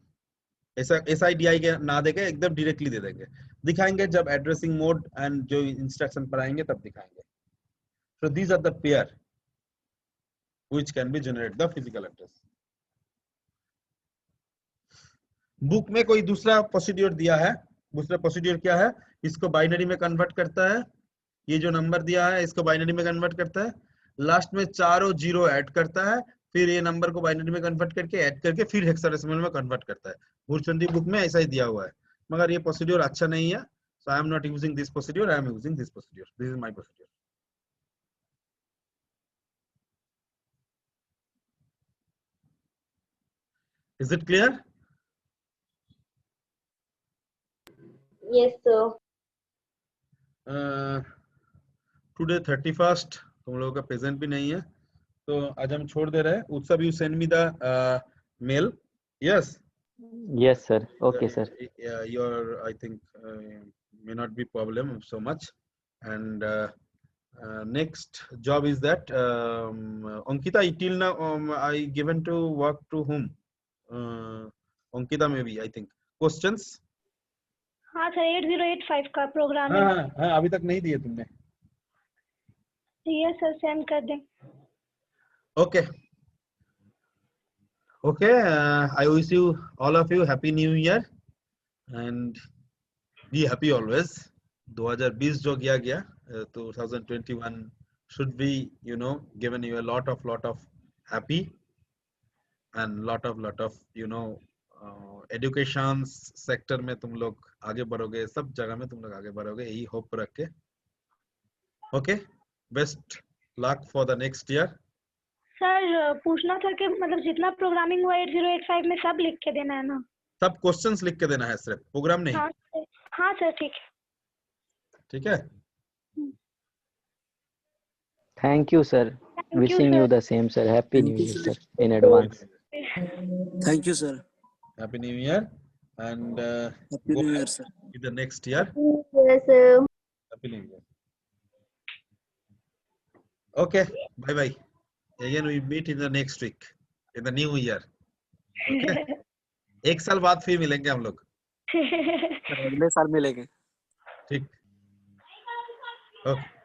S1: ऐसा SIDI के ना देके एकदम डायरेक्टली दे देंगे, दिखाएंगे जब एड्रेसिंग मोड एंड जो इंस्ट्रक्शन पर आएंगे तब दिखाएंगे। So these are the pair which can be generate the physical address. Book में कोई दूसरा प्रोसीड्यूर दिया है, दूसरा प्रोसीड्यूर क्या है, इसको बाइनरी में कन्वर्ट करता है, ये जो नंबर दिया है इसको बाइनरी में कन्वर्ट करता है, लास्ट में चारों जीरो ऐड करता है, फिर ये नंबर को बाइनरी में कन्वर्ट करके ऐड करके फिर हेक्साडेसिमल में कन्वर्ट करता है। भूरचंदी बुक में ऐसा ही दिया हुआ है, मगर ये प्रोसीड्यूर अच्छा नहीं है, so I am not using this procedure, I am using this procedure, this is my procedure. Is it clear?
S4: Yes, sir.
S1: Today 31st, तुम लोगों का प्रेजेंट भी नहीं है, तो आज हम छोड़ दे रहे हैं। उत्सव, you send me the mail. Yes.
S5: Yes, sir. Okay, sir.
S1: Your I think may not be problem so much. And next job is that Ankita. Till now I given to work to whom? Ankita maybe I think questions.
S2: हाँ sir 8085 का programming.
S1: हाँ अभी तक नहीं दिए तुमने।
S2: ये sir send कर दें।
S1: Okay. Okay. I wish you all of you happy new year and be happy always. 2020 जो गया 2021 should be given you a lot of happy and lot of education sector में तुम लोग आगे बढ़ोगे, सब जगह में तुम लोग आगे बढ़ोगे, यही होप रख के। Okay, best luck for the next year.
S2: Sir पूछना था कि मतलब जितना प्रोग्रामिंग हुआ 8085 में सब लिख के देना है ना?
S1: सब क्वेश्चंस लिख के देना है, सिर्फ प्रोग्राम नहीं।
S2: हाँ सर ठीक है।
S1: ठीक है।
S5: Thank you, sir. Wishing you the same, sir. Happy New Year, sir, in advance.
S7: Thank you, sir.
S1: Happy New Year and
S7: Happy New Year, sir.
S1: in the next year.
S4: Yes, sir.
S1: Happy New Year. Okay, bye bye. Again we meet in the next week in the new year. Okay. एक साल बाद फिर मिलेंगे हम लोग।
S7: अगले साल मिलेंगे।
S1: ठीक। ओके।